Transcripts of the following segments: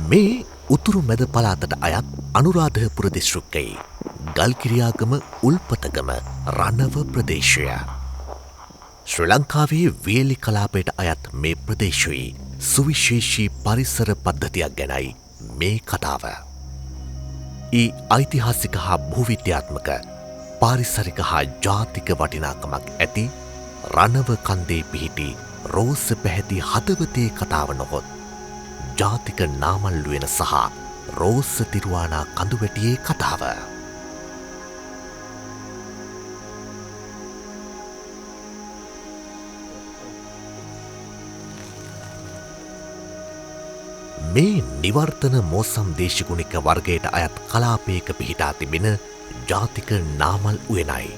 මේ උතුරු මැද පළාතට අයත් අනුරාධපුර දිස්ත්‍රික්කයේ ගල්කිරියාගම උල්පතගම රණව ප්‍රදේශය. ශ්‍රී ලංකාවේ වේලි කලාපයට අයත් මේ ප්‍රදේශයේ සුවිශේෂී පරිසර පද්ධතියක් ගැනයි මේ කතාව. ඒ ඓතිහාසික හා භූවිද්‍යාත්මක පාරිසරික හා ජාතික වටිනාකමක් ඇති රණව කන්දේ පිහිටි රෝස පැහැති හදවතේ කතාව නොහොත් ජාතික නාමල්ලුවෙන සහ රෝස තිරුවානා කඳුවැටියේ කතාව. මේ නිවර්තන මෝසම් දේශගුණික වර්ගයට අයත් කලාපයක පිහිටා තිබෙන ජාතික නාමල් උයනයි.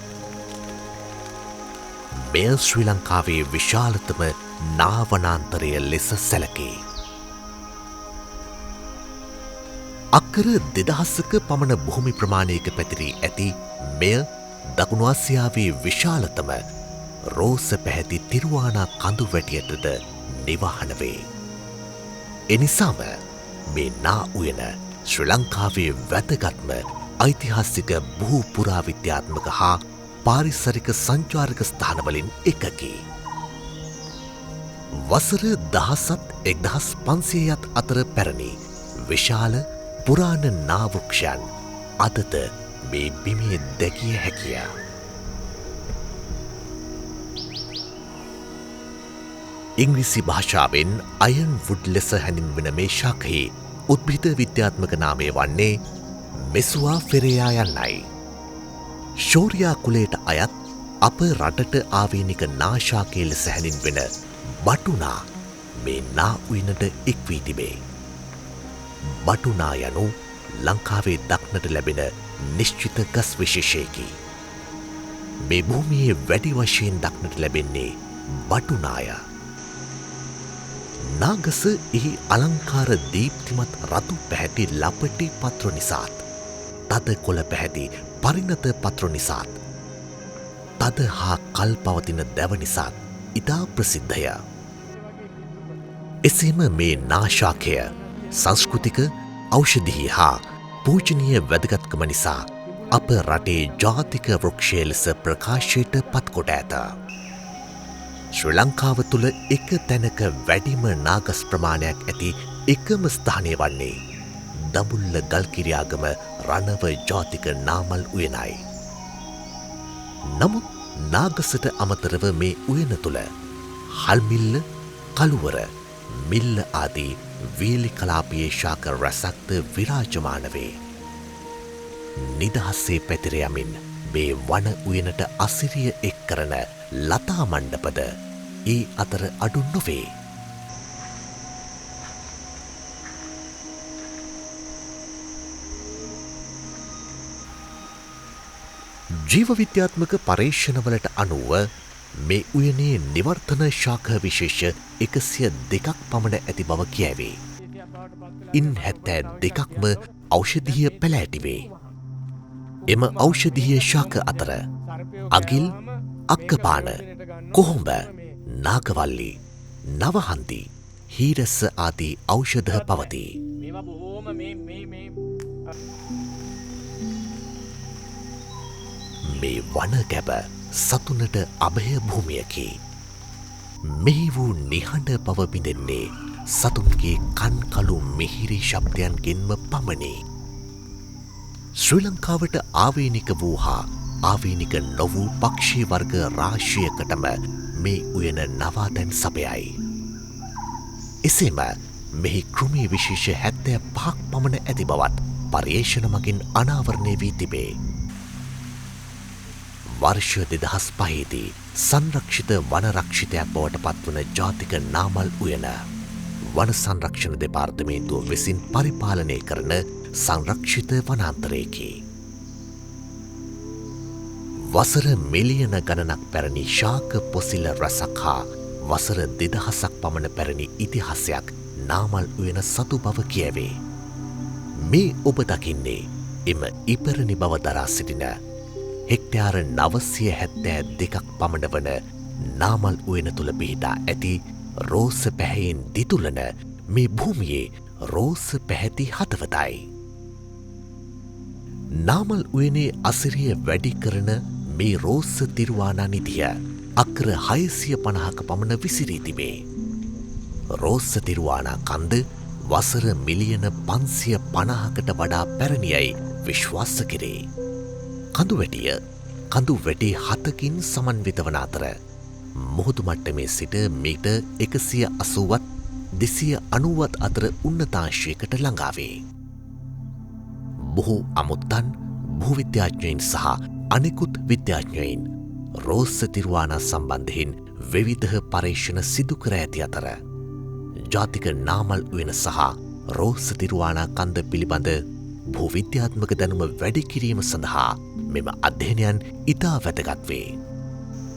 මෙය ශ්‍රී ලංකාවේ විශාලතම නාවනාන්තරය ලෙස සැලකේ. අක්කර 2000ක පමණ භූමි ප්‍රමාණයක පැතිරී ඇති මෙය දකුණු ආසියාවේ විශාලතම රෝස පැහැති තිරුවානා කඳු වැටියටද නිවහන වේ. එනිසාම මේ නා උයන ශ්‍රී ලංකාවේ වැදගත්ම ඓතිහාසික භූ පුරාවිද්‍යාත්මක හා පාරිසරික සංචාරක ස්ථානවලින් එකකි. වසර 1500ත් අතර පැරණි විශාල පුරාණ නා වෘක්ෂයන් අදද මේ බිමේ දැකිය හැකිය. ඉංග්‍රීසි භාෂාවෙන් අයන් වුඩ් ලෙස හැඳින්වෙන මේ ශාකයේ උද්භිද විද්‍යාත්මක නාමය වන්නේ මෙසුවා ෆෙරේයා යන්නයි. ශෝරියා කුලයට අයත් අප රටට ආවේනික නාශාකය ලෙස හැඳින්වෙන බටුනා මේ නා උයනට එක් වී තිබේ. බටුනා යනු ලංකාවේ දක්නට ලැබෙන නිශ්චිත ගස් විශේෂයකි. මේ භූමියේ වැඩි වශයෙන් දක්නට ලැබෙන්නේ බටුනාය. නාගස එහි අලංකාර දීප්තිමත් රතු පැහැති ලපටි පත්‍ර නිසාත් තද කොළ පැහැති පරිණත පත්‍ර නිසාත් තද හා කල් පවතින දැව නිසාත් ඉතා ප්‍රසිද්ධය. එසේම මේ නාශාකය සංස්කෘතික ඖෂධීය හා පූජනීය වැදගත්කම නිසා අප රටේ ජාතික වෘක්ෂය ලෙස ප්‍රකාශයට පත්කොට ඇත. ශ්‍රී ලංකාව තුළ එක තැනක වැඩිම නාගස් ප්‍රමාණයක් ඇති එකම ස්ථානය වන්නේ දඹුල්ල ගල්කිරියාගම රණව ජාතික නාමල් උයනයි. නමුත් නාගසට අමතරව මේ උයන තුළ හල්මිල්ල, කළුවර, මිල්ල ආදී වේලි කලාපයේ ශාක රැසක්ද විරාජමාන වේ. නිදහසේ පැතිර යමින් මේ වන උයනට අසිරිය එක් කරන ලතා මණ්ඩපද ඒ අතර අඩු නොවේ. ජීව විද්‍යාත්මක පර්යේෂණවලට අනුව මේ උයනේ නිවර්තන ශාක විශේෂ 102ක් පමණ ඇති බව කියැවේ. ඉන් 72ක්ම ඖෂධීය පැලෑටි වේ. එම ඖෂධීය ශාක අතර අගිල්, අක්කපාන, කොහොඹ, නාගවල්ලි, නවහන්දි, හීරස්ස ආදී ඖෂධ පවතී. මේ වන ගැබ සතුනට අභය භූමියකි. මෙහි වූ නිහඬ බව බිඳෙන්නේ සතුන්ගේ කන්කලු මිහිරි ශබ්දයන්ගෙන්ම පමණි. ශ්‍රී ලංකාවට ආවේනික වූ හා ආවේනික නොවූ පක්ෂී වර්ග රාශියකටම මේ උයන නවාතැන් සපයයි. එසේම මෙහි කෘමි විශේෂ 75ක් පමණ ඇති බවත් පර්යේෂණ මගින් අනාවරණය වී තිබේ. වර්ෂ 2005දී සංරක්ෂිත වනරක්ෂිතයක් බවට පත්වන ජාතික නාමල් උයන වන සංරක්ෂණ දෙපාර්තමේන්තුව විසින් පරිපාලනය කරන සංරක්ෂිත වනාන්තරයකි. වසර මිලියන ගණනක් පැරණි ශාක පොසිල රසක් හා වසර 2000ක් පමණ පැරණි ඉතිහාසයක් නාමල් උයන සතු බව කියැවේ. මේ ඔබ දකින්නේ එම ඉපැරණි බව දරා සිටින හෙක්ටයාර 972ක් පමණ වන නාමල් උයන තුළ පිහිටා ඇති රෝස පැහැයෙන් දිතුලන මේ භූමියේ රෝස පැහැති හදවතයි. නාමල් උයනේ අසිරිය වැඩි කරන මේ රෝස තිරුවානා නිධිය අක්‍ර 650ක පමණ විසිරී තිබේ. රෝස තිරුවානා කන්ද වසර මිලියන 550කට වඩා පැරණියයි විශ්වාස කෙරේ. කඳුවැටිය කඳු වැටේ 7කින් සමන්විත වන අතර මුහුදු මට්ටමේ සිට මීටර් 180ත් 290ත් අතර උන්නතාංශයකට ළඟා වේ. බොහෝ අමුත්තන් භූවිද්‍යාඥයින් සහ අනෙකුත් විද්‍යාඥයින් රෝස තිරුවානා සම්බන්ධයෙන් විවිධ පරීක්ෂණ සිදු කර ඇති අතර ජාතික නාමල් උයන සහ රෝස තිරුවානා කන්ද පිළිබඳ භූවිද්‍යාත්මක දැනුම වැඩි කිරීම සඳහා මෙම අධ්‍යයනයන් ඉතා වැදගත් වේ.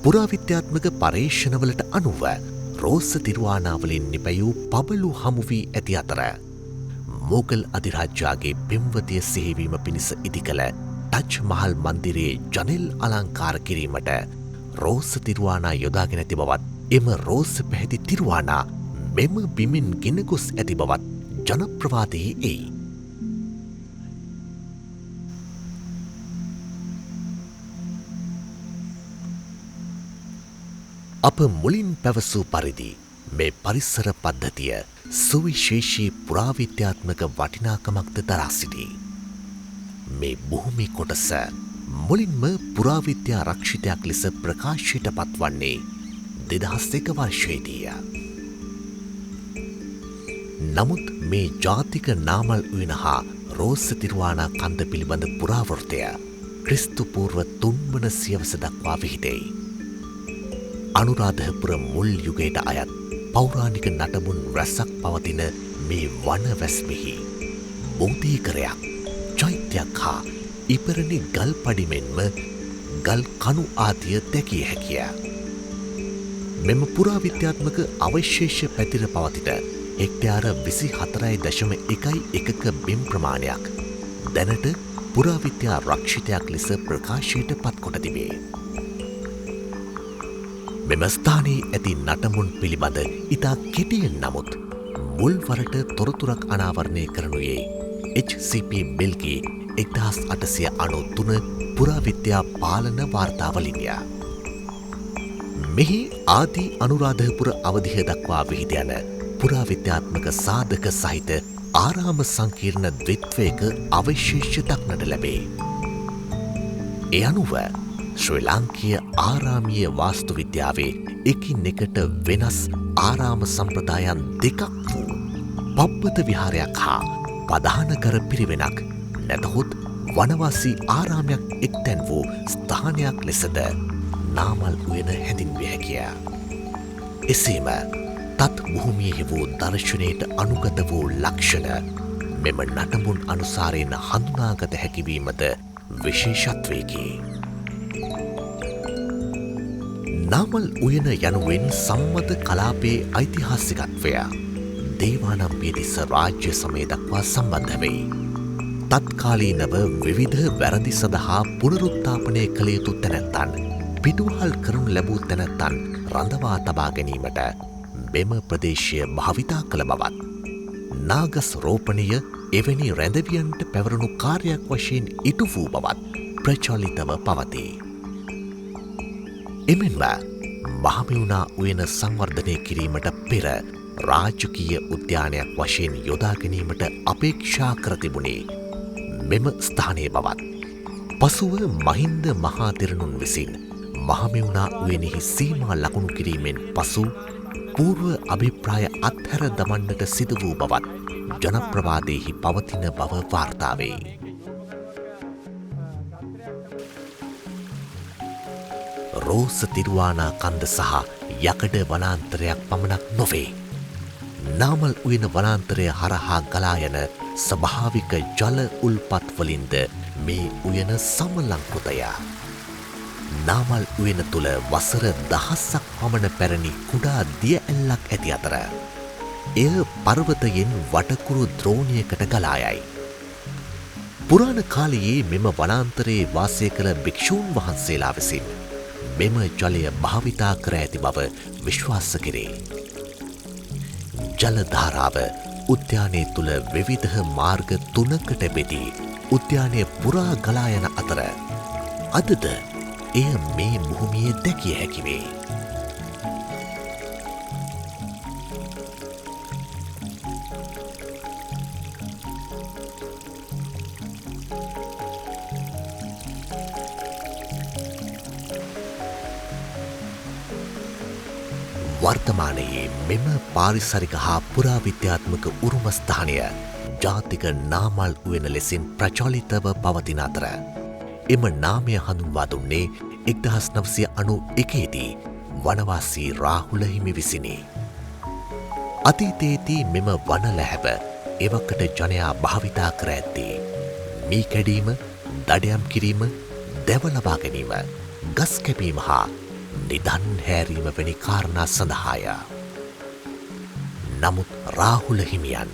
පුරාවිද්‍යාත්මක පරීක්ෂණවලට අනුව රෝස තිරුවානාවලින් නිපැයූ පබළු හමු වී ඇති අතර මෝගල් අධිරාජ්‍යයාගේ පෙම්වතිය සිහිවීම පිණිස ඉදිකළ ටච් මහල් මන්දිරයේ ජනෙල් අලංකාර කිරීමට රෝස තිරුවානා යොදාගෙන ඇති බවත් එම රෝස පැහැති තිරුවානා මෙම බිමින් ගෙන ගොස් ඇති බවත් ජනප්‍රවාදයේ එයි. අප මුලින් පැවසූ පරිදි මේ පරිසර පද්ධතිය සුවිශේෂී පුරාවිද්‍යාත්මක වටිනාකමක්ද දරා සිටී. මේ භූමි කොටස මුලින්ම පුරාවිද්‍යා රක්ෂිතයක් ලෙස ප්‍රකාශයට පත්වන්නේ 2001 වර්ෂයේදීය. නමුත් මේ ජාතික නාමල් උයන හා රෝස තිරුවානා කන්ද පිළිබඳ පුරාවෘත්තය ක්‍රිස්තු පූර්ව 3 වන සියවස දක්වා විහිදෙයි. අනුරාධපුර මුල් යුගයට අයත් පෞරාණික නටබුන් රැසක් පවතින මේ වන වැස්මෙහි බෝධීකරයක්, චෛත්‍යයක් හා ඉපරණි ගල් පඩිමෙන්ම ගල් කණු ආදිය දැකිය හැකිය. මෙම පුරාවිද්‍යාත්මක අවශේෂ පැතිර පවතින හෙක්ටයාර 24.1ක බිම් ප්‍රමාණයක් දැනට පුරාවිද්‍යා රක්ෂිතයක් ලෙස ප්‍රකාශයට පත්කොට තිබේ. මෙම ස්ථානයේ ඇති නටමුන් පිළිබඳ ඉතා කෙටියෙන් නමුත් මුල්වරට තොරතුරක් අනාවරණය කරනුයේ HCP බෙල්ගේ 1893 පුරාවිද්‍යා පාලන වාර්තාවලින්ය. මෙහි ආදී අනුරාධපුර අවධිය දක්වා විහිද යන පුරාවිද්‍යාත්මක සාධක සහිත ආරාම සංකීර්ණ ද්විත්වයක අවශේෂ දක්නට ලැබේ. ඒ අනුව ශ්‍රී ලාංකීය ආරාමීය වාස්තු විද්‍යාවේ එකින් එකට වෙනස් ආරාම සම්ප්‍රදායන් දෙකක් වූ පබ්බත විහාරයක් හා පදානකර පිරිවෙනක් නැතහොත් වනවාසී ආරාමයක් එක්තැන් වූ ස්ථානයක් ලෙසද නාමල් උයන හැඳින්විය හැකිය. එසේම තත් භූමියෙහි වූ දර්ශනයට අනුගත වූ ලක්ෂණ මෙම නටඹුන් අනුසාරයෙන් හඳුනාගත හැකිවීමද විශේෂත්වයකි. නාමල් උයන යනුවෙන් සම්මත කලාපයේ ඓතිහාසිකත්වය දේවානම්පියතිස්ස රාජ්‍ය සමය දක්වා සම්බන්ධ වෙයි. තත්කාලීනව විවිධ වැරදි සඳහා පුනරුත්ථාපනය කළ යුතු තැනැත්තන් පිටුවහල් කරනු ලැබූ තැනැත්තන් රඳවා තබා ගැනීමට මෙම ප්‍රදේශය භාවිතා කළ බවත් නාගස් රෝපණය එවැනි රැඳවියන්ට පැවරුණු කාර්යයක් වශයෙන් ඉටු වූ බවත් ප්‍රචලිතව පවතී. එමෙන්ම මහමෙවුනා උයන සංවර්ධනය කිරීමට පෙර රාජකීය උද්‍යානයක් වශයෙන් යොදා ගැනීමට අපේක්ෂා කර තිබුණේ මෙම ස්ථානයේ බවත් පසුව මහින්ද මහා තෙරණුන් විසින් මහමෙවුනා උයනෙහි සීමා ලකුණු කිරීමෙන් පසු පූර්ව අභිප්‍රාය අත්හැර දමන්නට සිදු වූ බවත් ජනප්‍රවාදයෙහි පවතින බව වාර්තා වේ. රෝස තිරුවානා කන්ද සහ යකඩ වනාන්තරයක් පමණක් නොවේ. නාමල් උයන වනාන්තරය හරහා ගලා යන ස්වභාවික ජල උල්පත් වලින්ද මේ උයන සමලංකృతය. නාමල් උයන තුළ වසර දහස්සක් පමණ පැරණි කුඩා දිය ඇල්ලක් ඇති අතර එය පර්වතයෙන් වටකුරු ද්‍රෝණයකට ගලා යයි. පුරාණ කාලයේ මෙම වනාන්තරයේ වාසය කළ භික්ෂූන් වහන්සේලා විසින් මෙම ජලය භාවිතා කර ඇති බව විශ්වාස කෙරේ. ජල ධාරාව උද්‍යානය තුළ විවිධ මාර්ග 3කට බෙදී උද්‍යානය පුරා ගලා යන අතර අදද එය මේ භූමියේ දැකිය හැකි වේ. වර්තමානයේ මෙම පාරිසරික හා පුරාවිද්‍යාත්මක උරුමස්ථානය ජාතික නාමල් උයන ලෙසින් ප්‍රචලිතව පවතින අතර එම නාමය හඳුන්වා දුන්නේ 1991 දී වනවාසී රාහුල හිමි විසිනි. අතීතයේදී මෙම වන ලැහැව එවකට ජනයා භාවිතා කර ඇත්තේ මී කැඩීම, දඩයම් කිරීම, දැව ලබා ගැනීම, ගස් කැපීම හා නිදන් හැරීම වැනි කාරණා සඳහාය. නමුත් රාහුල හිමියන්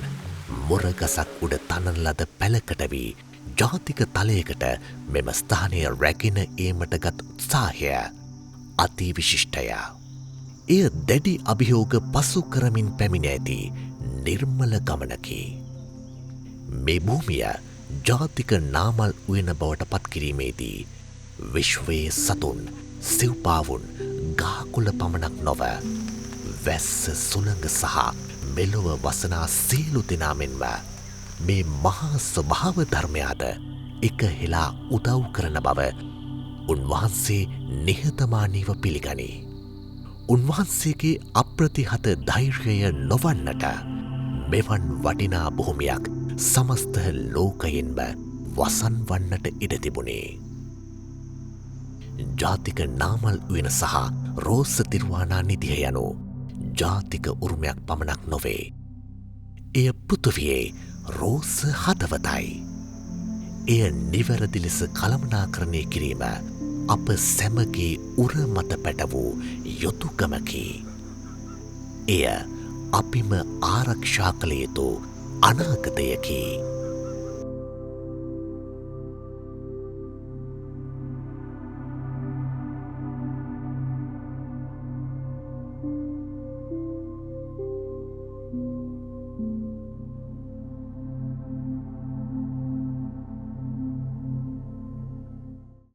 මුරගසක් උඩ තනන ලද පැලකට වී ජාතික තලයකට මෙම ස්ථානය රැගෙන ඒමට ගත් උත්සාහය අතිවිශිෂ්ටය. එය දැඩි අභියෝග පසු කරමින් පැමිණ ඇති නිර්මල ගමනකි. මේ භූමිය ජාතික නාමල් උයන බවට පත්කිරීමේදී විශ්වයේ සතුන්, සිව්පාවුන්, ගහකොළ පමණක් නොව වැස්ස, සුළඟ සහ මෙලොව වසනා සියලු දෙනා මෙන්ම මේ මහා ස්වභාව ධර්මයාද එක හෙලා උදව් කරන බව උන්වහන්සේ නිහතමානීව පිළිගනී. උන්වහන්සේගේ අප්‍රතිහත ධෛර්යය නොවන්නට මෙවන් වටිනා භූමියක් සමස්ත ලෝකයෙන්ම වසන් වන්නට ඉඩ තිබුණේ. ජාතික නාමල් උයන සහ රෝස තිරුවානා නිධිය යනු ජාතික උරුමයක් පමණක් නොවේ. එය පෘථිවියේ රෝස හදවතයි. එය නිවැරදි ලෙස කළමනාකරණය කිරීම අප සැමගේ උර මත පැට වූ යුතුකමකි. එය අපිම ආරක්ෂා කළ යුතු අනාගතයකි.